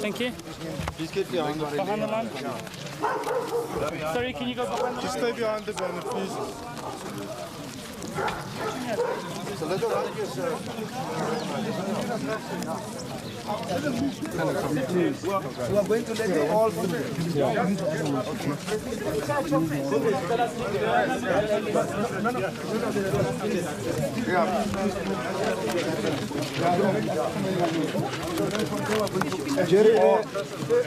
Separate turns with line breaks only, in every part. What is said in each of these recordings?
Thank you.
Just get behind the
Behind the line. Sorry, can you go behind the line?
Just stay behind the banner, please. So let we are going to let you all through. Jerry,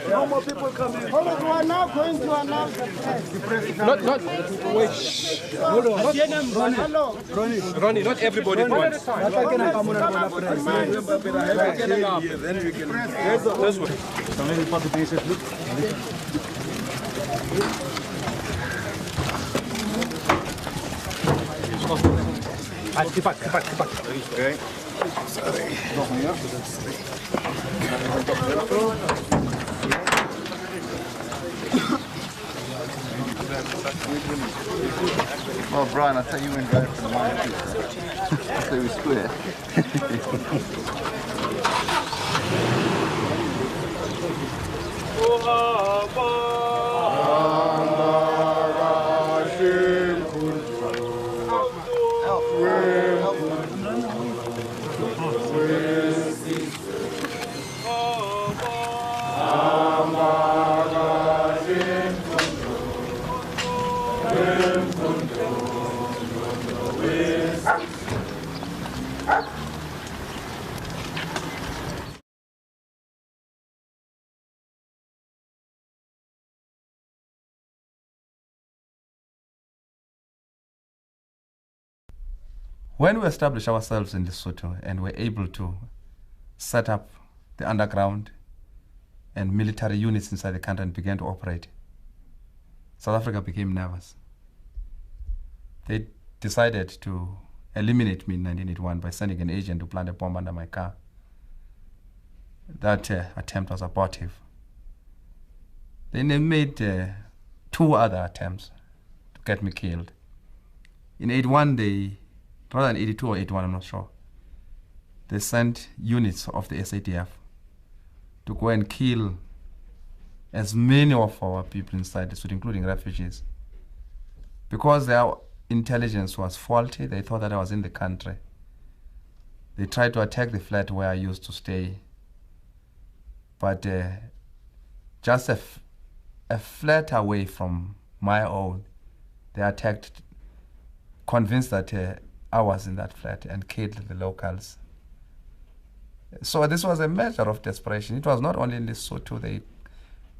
no more people coming. Hold on, we are now going to announce the president.
Not, wait, hold on.
Hello.
Ronnie, not everybody at once.
Then we can.
This way. Keep back.
Okay. Sorry. Well, Brian, I tell you, went back for the money too. So we square.
When we established ourselves in Lesotho and were able to set up the underground and military units inside the country and began to operate, South Africa became nervous. They decided to eliminate me in 1981 by sending an agent to plant a bomb under my car. That attempt was abortive. Then they made 2 other attempts to get me killed. In 81, rather than 82 or 81, I'm not sure, they sent units of the SADF to go and kill as many of our people inside the suit, including refugees. Because their intelligence was faulty, they thought that I was in the country. They tried to attack the flat where I used to stay. But just a flat away from my own, they attacked, convinced that I was in that flat, and killed the locals. So this was a measure of desperation. It was not only in Lesotho. They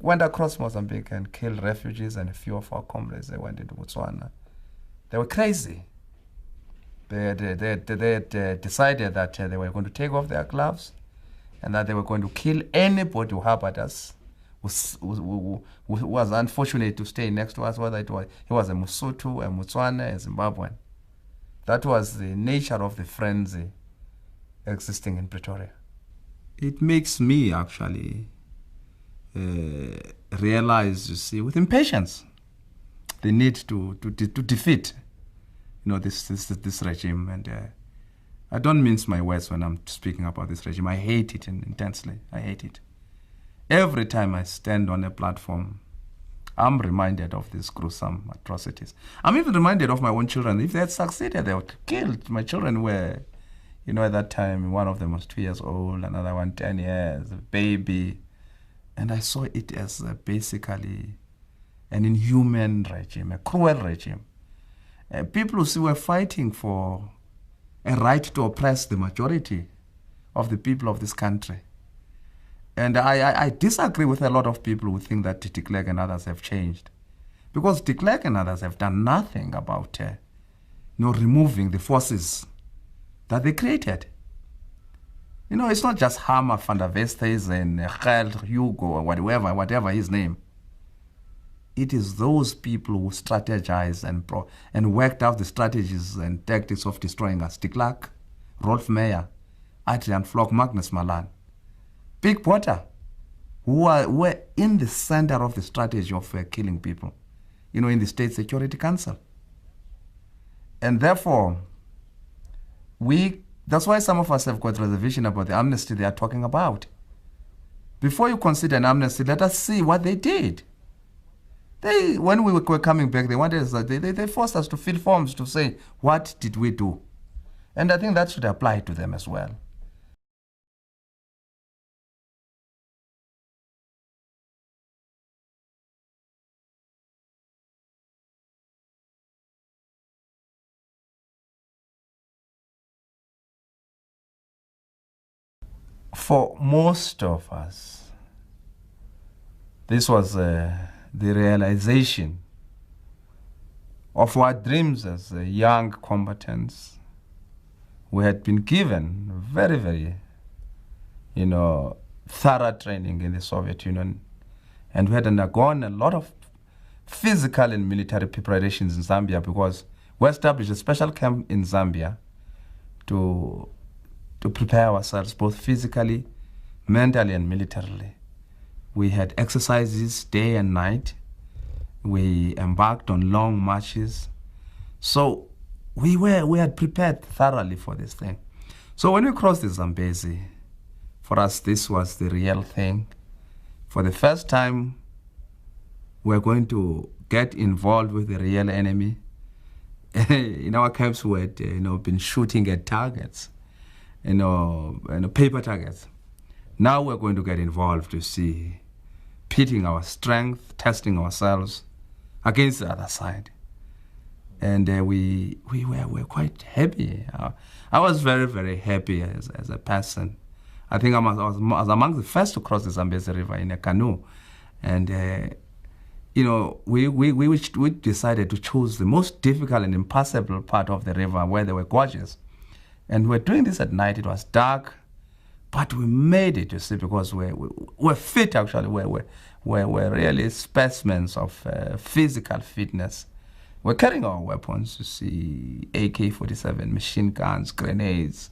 went across Mozambique and killed refugees, and a few of our comrades, they went into Botswana. They were crazy. They had decided that they were going to take off their gloves and that they were going to kill anybody who harbored us, who was unfortunate to stay next to us, whether he was a Mosotho, a Motswana, a Zimbabwean. That was the nature of the frenzy existing in Pretoria. It makes me actually realize, you see, with impatience, the need to defeat, this regime. And I don't mince my words when I'm speaking about this regime. I hate it intensely. I hate it. Every time I stand on a platform, I'm reminded of these gruesome atrocities. I'm even reminded of my own children. If they had succeeded, they would have killed. My children were, at that time, one of them was 2 years old, another one 10 years, a baby. And I saw it as basically an inhuman regime, a cruel regime. People who were fighting for a right to oppress the majority of the people of this country. And I disagree with a lot of people who think that de Klerk and others have changed. Because de Klerk and others have done nothing about removing the forces that they created. It's not just Hammer, Van der Vestes, and Gert, Hugo, or whatever his name. It is those people who strategized and worked out the strategies and tactics of destroying us. De Klerk, Rolf Meyer, Adrian Flock, Magnus Malan. Big Potter, who were in the center of the strategy of killing people, in the State Security Council. And therefore, we That's why some of us have got reservation about the amnesty they are talking about. Before you consider an amnesty, let us see what they did. When we were coming back, they wanted us, they forced us to fill forms to say, what did we do? And I think that should apply to them as well. For most of us, this was the realization of our dreams as young combatants. We had been given very, very, thorough training in the Soviet Union, and we had undergone a lot of physical and military preparations in Zambia, because we established a special camp in Zambia to prepare ourselves both physically, mentally, and militarily. We had exercises day and night. We embarked on long marches. So we had prepared thoroughly for this thing. So when we crossed the Zambezi, for us this was the real thing. For the first time, we're going to get involved with the real enemy. In our camps, we had been shooting at targets, paper targets. Now we're going to get involved to see, pitting our strength, testing ourselves against the other side. And we were quite happy. I was very, very happy as a person. I think I was among the first to cross the Zambezi River in a canoe. And, we decided to choose the most difficult and impassable part of the river where there were gorges. And we were doing this at night. It was dark, but we made it, you see, because we're fit, actually. We're really specimens of physical fitness. We're carrying our weapons, you see, AK-47, machine guns, grenades,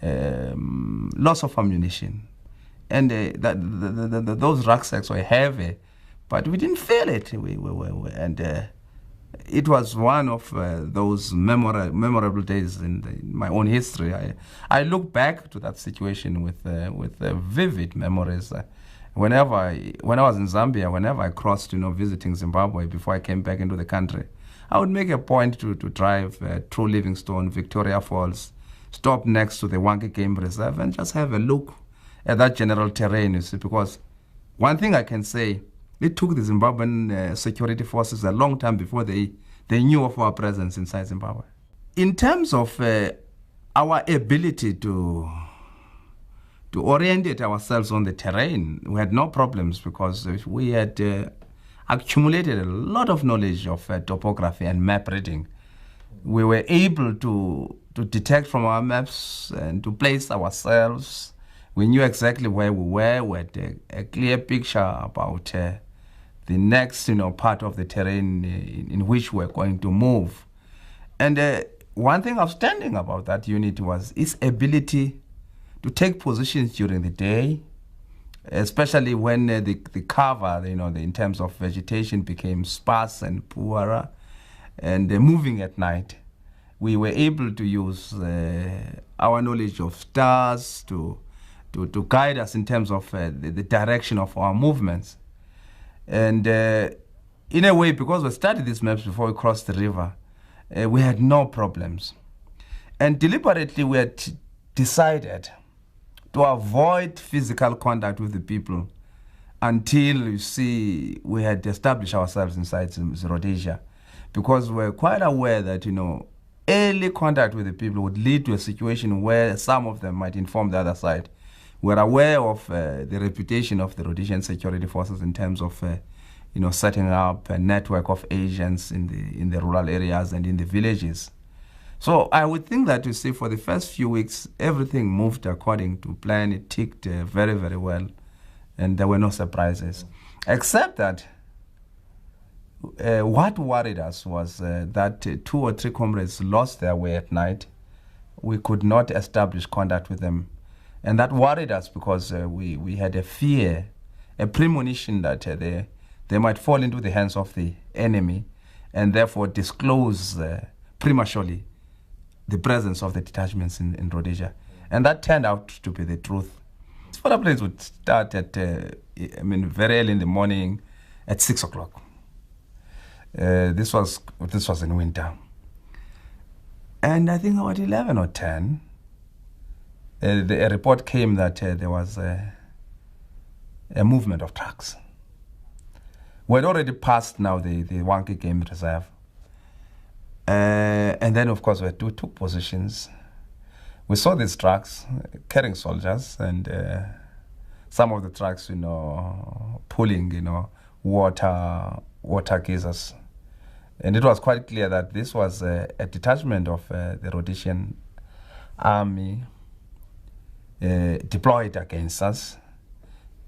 lots of ammunition. And those rucksacks were heavy, but we didn't feel it. It was one of those memorable days in my own history. I look back to that situation with vivid memories. When I was in Zambia, whenever I crossed, visiting Zimbabwe before I came back into the country, I would make a point to drive through Livingstone, Victoria Falls, stop next to the Wanke Game Reserve, and just have a look at that general terrain, you see, because one thing I can say, it took the Zimbabwean security forces a long time before they knew of our presence inside Zimbabwe. In terms of our ability to orientate ourselves on the terrain, we had no problems, because we had accumulated a lot of knowledge of topography and map reading. We were able to detect from our maps and to place ourselves. We knew exactly where we were. We had a clear picture about the next part of the terrain in which we're going to move. And one thing outstanding about that unit was its ability to take positions during the day, especially when the cover, in terms of vegetation, became sparse and poorer, and moving at night. We were able to use our knowledge of stars to guide us in terms of the direction of our movements. And in a way, because we studied these maps before we crossed the river, we had no problems. And deliberately, we had decided to avoid physical contact with the people until, you see, we had established ourselves inside Rhodesia, because we're quite aware that, early contact with the people would lead to a situation where some of them might inform the other side. We're aware of the reputation of the Rhodesian security forces in terms of, setting up a network of agents in the rural areas and in the villages. So I would think that, you see, for the first few weeks, everything moved according to plan. It ticked very, very well, and there were no surprises. Except that what worried us was that 2 or 3 comrades lost their way at night. We could not establish contact with them. And that worried us, because we had a fear, a premonition that they might fall into the hands of the enemy, and therefore disclose prematurely the presence of the detachments in Rhodesia. And that turned out to be the truth. Photo planes would start at, very early in the morning at 6 o'clock. This was in winter. And I think about 11 or 10, a report came that there was a movement of trucks. We had already passed now the Wanki Game Reserve. And then, of course, we took positions. We saw these trucks carrying soldiers, and some of the trucks, pulling, water geysers. And it was quite clear that this was a detachment of the Rhodesian army deployed against us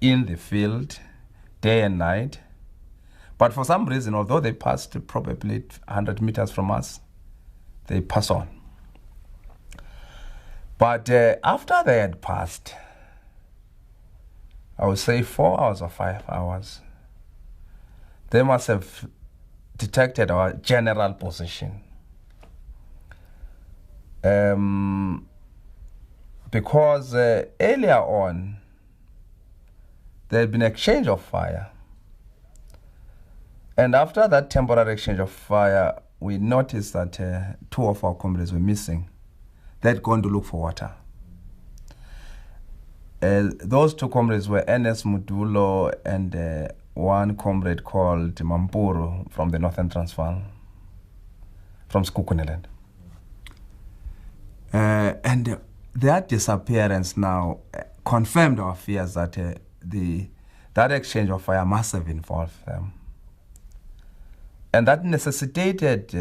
in the field, day and night. But for some reason, although they passed probably 100 meters from us, they passed on. But after they had passed, I would say 4 hours or 5 hours, they must have detected our general position. Because earlier on, there had been exchange of fire. And after that temporary exchange of fire, we noticed that 2 of our comrades were missing. They'd gone to look for water. Those 2 comrades were Ernest Mudulo and one comrade called Mampuru from the Northern Transvaal, from Skukuniland. And their disappearance now confirmed our fears that that exchange of fire must have involved them. And that necessitated,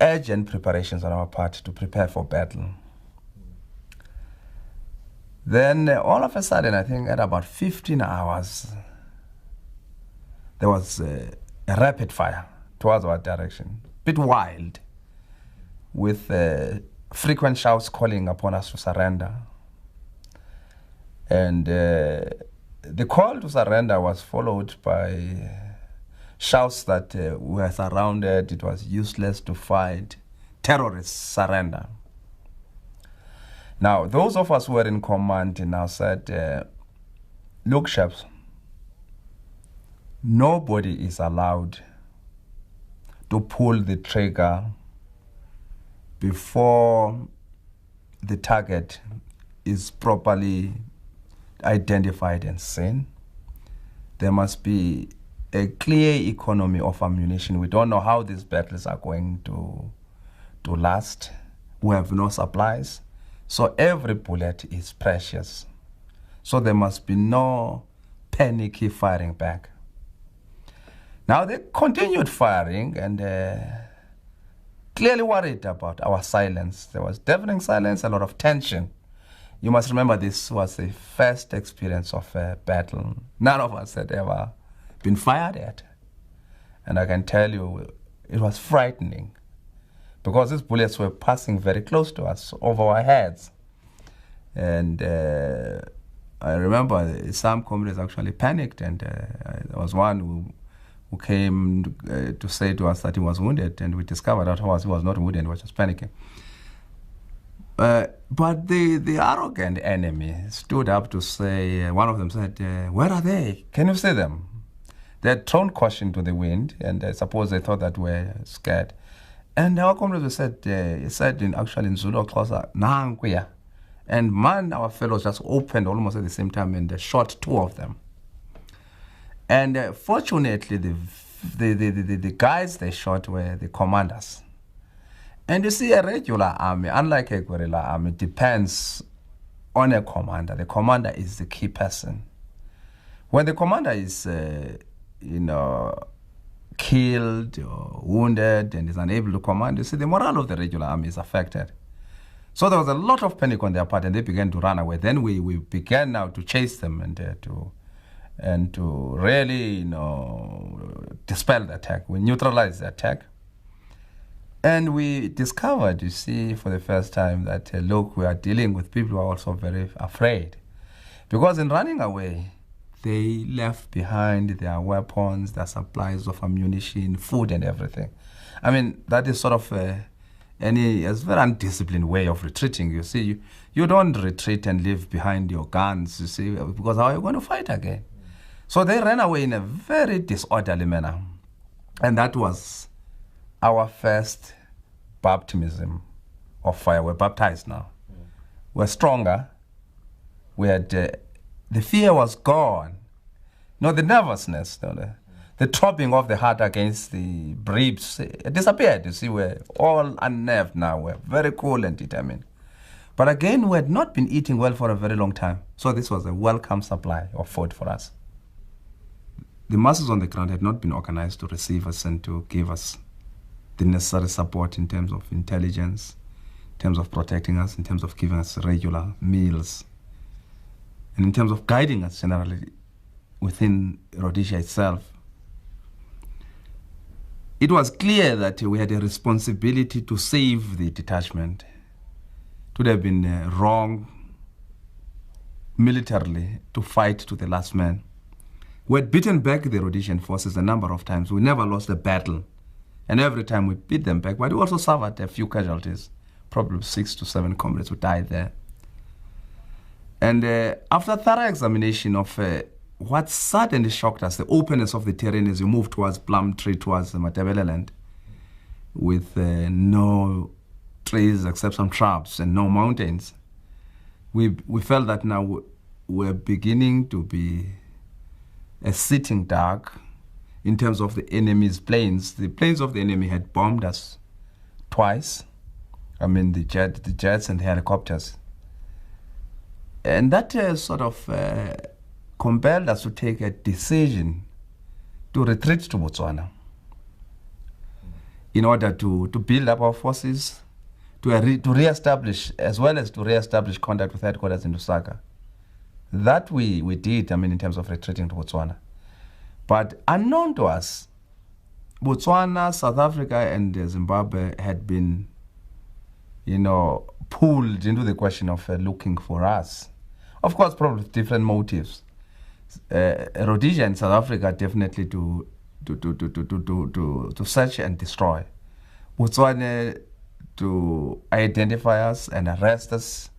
urgent preparations on our part to prepare for battle. Then all of a sudden, I think at about 15 hours, there was a rapid fire towards our direction, a bit wild, with frequent shouts calling upon us to surrender. And the call to surrender was followed by shouts that we were surrounded, it was useless to fight, terrorists surrender. Now, those of us who were in command now said, look, chefs, nobody is allowed to pull the trigger before the target is properly identified and seen. There must be a clear economy of ammunition. We don't know how these battles are going to last. We have no supplies. So every bullet is precious. So there must be no panicky firing back. Now they continued firing and clearly worried about our silence. There was deafening silence, a lot of tension. You must remember this was the first experience of a battle. None of us had ever been fired at. And I can tell you, it was frightening because these bullets were passing very close to us, over our heads. And I remember some comrades actually panicked, and there was one who came to say to us that he was wounded, and we discovered that he was not wounded, he was just panicking. But the arrogant enemy stood up to say, one of them said, where are they? Can you see them? They had thrown caution to the wind, and I suppose they thought that we're scared. And our comrades said in Zulu, Nankuya. And man, our fellows just opened almost at the same time and shot 2 of them. And fortunately, the guys they shot were the commanders. And you see, a regular army, unlike a guerrilla army, depends on a commander. The commander is the key person. When the commander is, killed or wounded and is unable to command, you see, the morale of the regular army is affected. So there was a lot of panic on their part, and they began to run away. Then we began now to chase them and to really, dispel the attack. We neutralized the attack. And we discovered, you see, for the first time that, look, we are dealing with people who are also very afraid. Because in running away, they left behind their weapons, their supplies of ammunition, food and everything. I mean, that is sort of And he has a very undisciplined way of retreating. You see, you don't retreat and leave behind your guns, you see, because how are you going to fight again? So they ran away in a very disorderly manner. And that was our first baptism of fire. We're baptized now. We're stronger. We had, the fear was gone. No, the nervousness, the throbbing of the heart against the ribs, it disappeared. You see, we're all unnerved now. We're very cool and determined. But again, we had not been eating well for a very long time. So this was a welcome supply of food for us. The masses on the ground had not been organized to receive us and to give us the necessary support in terms of intelligence, in terms of protecting us, in terms of giving us regular meals, and in terms of guiding us generally within Rhodesia itself. It was clear that we had a responsibility to save the detachment. It would have been wrong militarily to fight to the last man. We had beaten back the Rhodesian forces a number of times. We never lost a battle. And every time we beat them back, but we also suffered a few casualties, probably 6 to 7 comrades who died there. And after thorough examination of what suddenly shocked us, the openness of the terrain as you move towards Plumtree, towards the Matabele land, with no trees except some shrubs and no mountains, we felt that now we're beginning to be a sitting duck in terms of the enemy's planes. The planes of the enemy had bombed us twice. I mean, the jets and the helicopters. And that sort of compelled us to take a decision to retreat to Botswana in order to build up our forces, to re-establish, as well as to re-establish contact with headquarters in Lusaka. That we did, I mean, in terms of retreating to Botswana. But unknown to us, Botswana, South Africa, and Zimbabwe had been, pulled into the question of looking for us. Of course, probably with different motives. Rhodesia and South Africa definitely to search and destroy. Botswana to identify us and arrest us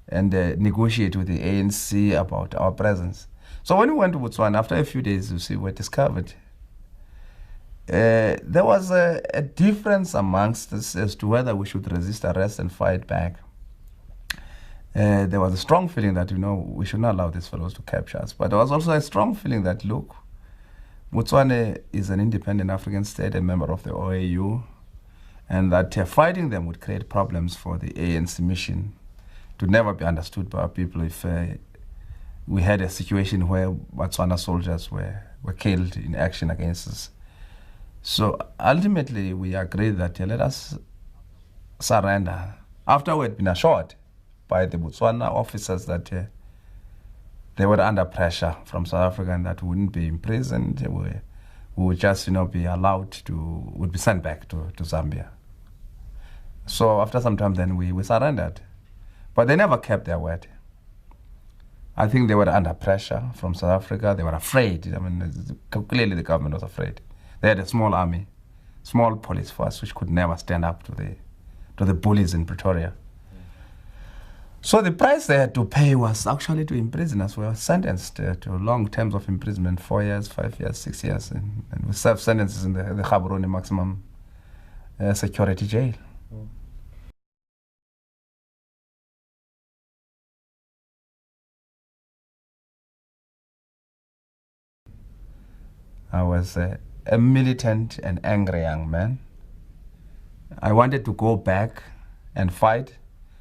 and negotiate with the ANC about our presence. So when we went to Botswana, after a few days, you see, we discovered there was a difference amongst us as to whether we should resist arrest and fight back. There was a strong feeling that, we should not allow these fellows to capture us. But there was also a strong feeling that, look, Botswana is an independent African state, a member of the OAU, and that fighting them would create problems for the ANC mission. It would never be understood by our people if we had a situation where Botswana soldiers were killed in action against us. So ultimately, we agreed that let us surrender. After we had been assured by the Botswana officers that they were under pressure from South Africa and that we wouldn't be imprisoned, we would just be allowed would be sent back to Zambia. So after some time then we surrendered. But they never kept their word. I think they were under pressure from South Africa. They were afraid. I mean, clearly the government was afraid. They had a small army, small police force, which could never stand up to the bullies in Pretoria. So the price they had to pay was actually to imprison us. We were sentenced to long terms of imprisonment, 4 years, 5 years, 6 years, and we served sentences in the Gaborone maximum security jail. I was a militant and angry young man. I wanted to go back and fight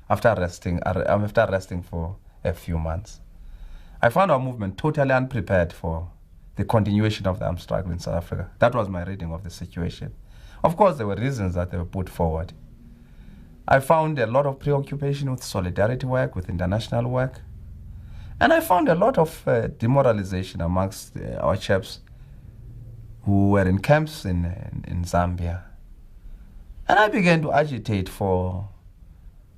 after resting for a few months. I found our movement totally unprepared for the continuation of the armed struggle in South Africa. That was my reading of the situation. Of course, there were reasons that they were put forward. I found a lot of preoccupation with solidarity work, with international work. And I found a lot of demoralization amongst our chaps who were in camps in Zambia. And I began to agitate for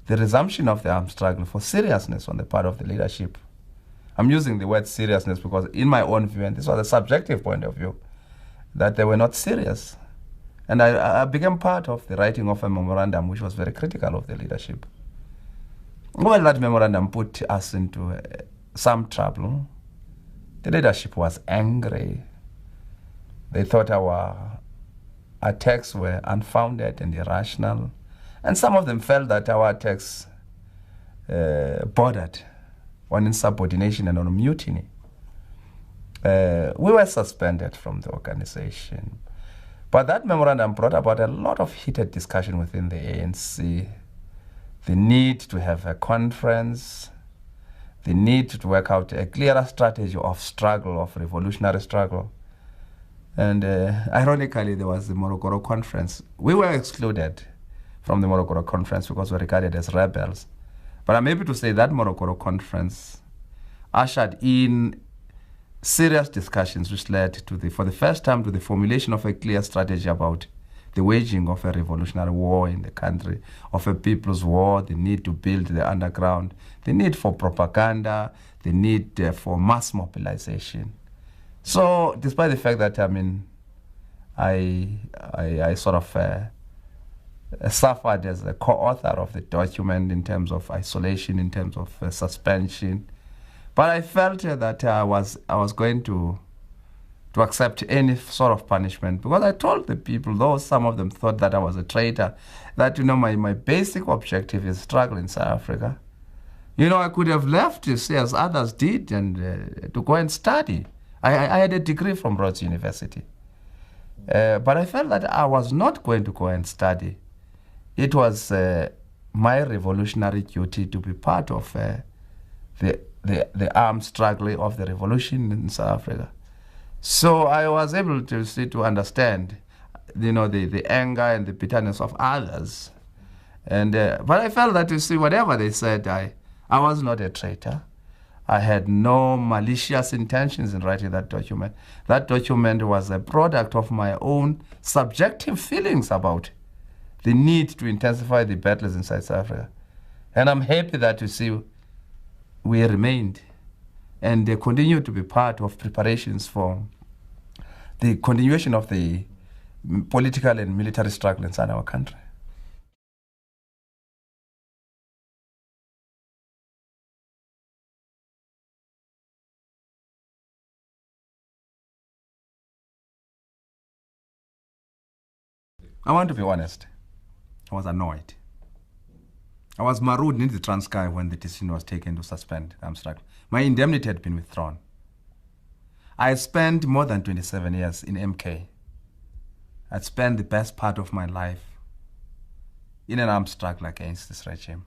the resumption of the armed struggle, for seriousness on the part of the leadership. I'm using the word seriousness because in my own view, and this was a subjective point of view, that they were not serious. And I became part of the writing of a memorandum which was very critical of the leadership. Well, that memorandum put us into some trouble. The leadership was angry. They thought our attacks were unfounded and irrational. And some of them felt that our attacks bordered on insubordination and on mutiny. We were suspended from the organization. But that memorandum brought about a lot of heated discussion within the ANC. The need to have a conference, the need to work out a clearer strategy of struggle, of revolutionary struggle. And ironically, there was the Morogoro conference. We were excluded from the Morogoro conference because we were regarded as rebels. But I'm able to say that Morogoro conference ushered in serious discussions which led to for the first time to the formulation of a clear strategy about the waging of a revolutionary war in the country, of a people's war, the need to build the underground, the need for propaganda, the need for mass mobilization. So, despite the fact that, I sort of suffered as a co-author of the document in terms of isolation, in terms of suspension, but I felt that I was going to accept any sort of punishment, because I told the people, though some of them thought that I was a traitor, that, my basic objective is struggle in South Africa. I could have left, as others did, and to go and study. I had a degree from Rhodes University. But I felt that I was not going to go and study. It was my revolutionary duty to be part of the armed struggle of the revolution in South Africa. So I was able to understand, the anger and the bitterness of others. And but I felt that, whatever they said, I was not a traitor. I had no malicious intentions in writing that document. That document was a product of my own subjective feelings about the need to intensify the battles inside South Africa. And I'm happy that, we remained and they continue to be part of preparations for the continuation of the political and military struggle inside our country. I want to be honest. I was annoyed. I was marooned in the Transkei when the decision was taken to suspend the armed struggle. My indemnity had been withdrawn. I spent more than 27 years in MK. I'd spent the best part of my life in an armed struggle against this regime.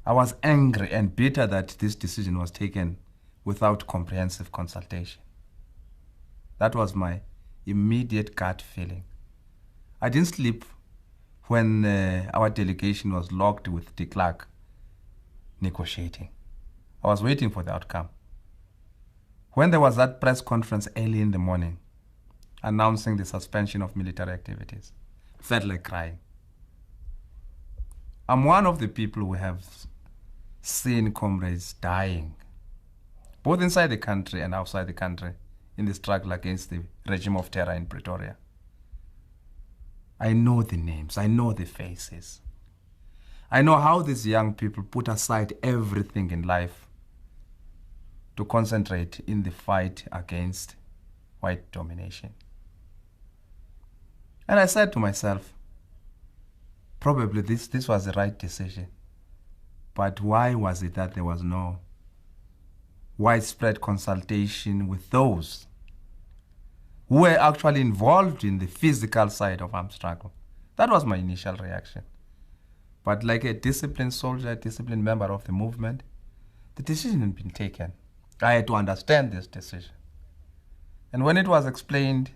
I was angry and bitter that this decision was taken without comprehensive consultation. That was my immediate gut feeling. I didn't sleep when our delegation was locked with de Klerk negotiating. I was waiting for the outcome. When there was that press conference early in the morning announcing the suspension of military activities, I felt like crying. I'm one of the people who have seen comrades dying, both inside the country and outside the country, in the struggle against the regime of terror in Pretoria. I know the names, I know the faces. I know how these young people put aside everything in life to concentrate in the fight against white domination. And I said to myself, probably this was the right decision. But why was it that there was no widespread consultation with those who were actually involved in the physical side of armed struggle? That was my initial reaction. But like a disciplined soldier, a disciplined member of the movement, the decision had been taken. I had to understand this decision. And when it was explained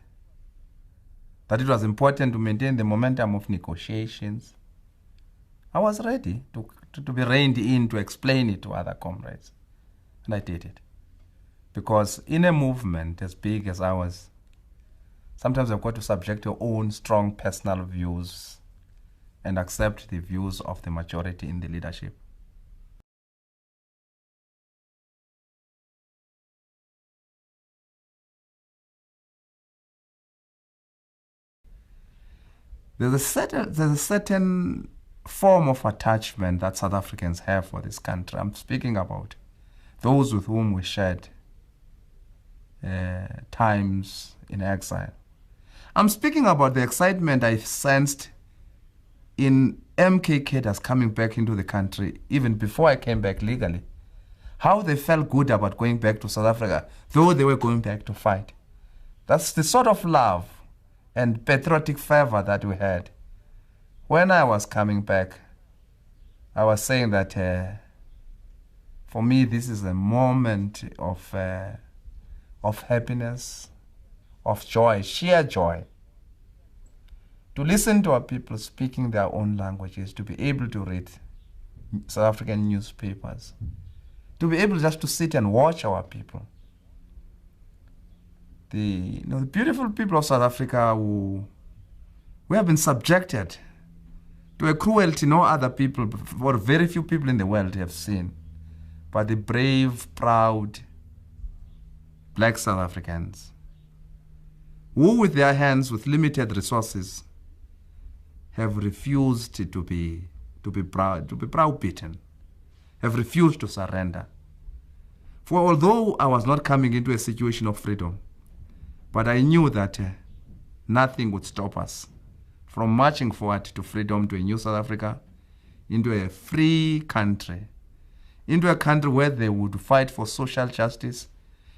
that it was important to maintain the momentum of negotiations, I was ready to be reined in to explain it to other comrades. And I did it. Because in a movement as big as ours, sometimes you've got to subject your own strong personal views and accept the views of the majority in the leadership. there's a certain form of attachment that South Africans have for this country. I'm speaking about those with whom we shared times in exile. I'm speaking about the excitement I sensed in MK cadres coming back into the country even before I came back legally. How they felt good about going back to South Africa, though they were going back to fight. That's the sort of love and patriotic fervor that we had. When I was coming back, I was saying that for me, this is a moment of happiness, of joy, sheer joy. To listen to our people speaking their own languages, to be able to read South African newspapers, to be able just to sit and watch our people. The beautiful people of South Africa who have been subjected to a cruelty no other people, or very few people in the world have seen. But the brave, proud black South Africans, who with their hands, with limited resources, have refused to be browbeaten, have refused to surrender. For although I was not coming into a situation of freedom, but I knew that nothing would stop us from marching forward to freedom, to a new South Africa, into a free country, into a country where they would fight for social justice,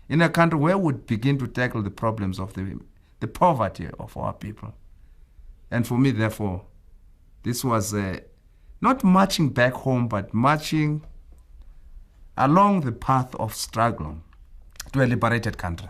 in a country where we would begin to tackle the problems of the poverty of our people. And for me, therefore, this was not marching back home, but marching along the path of struggle to a liberated country.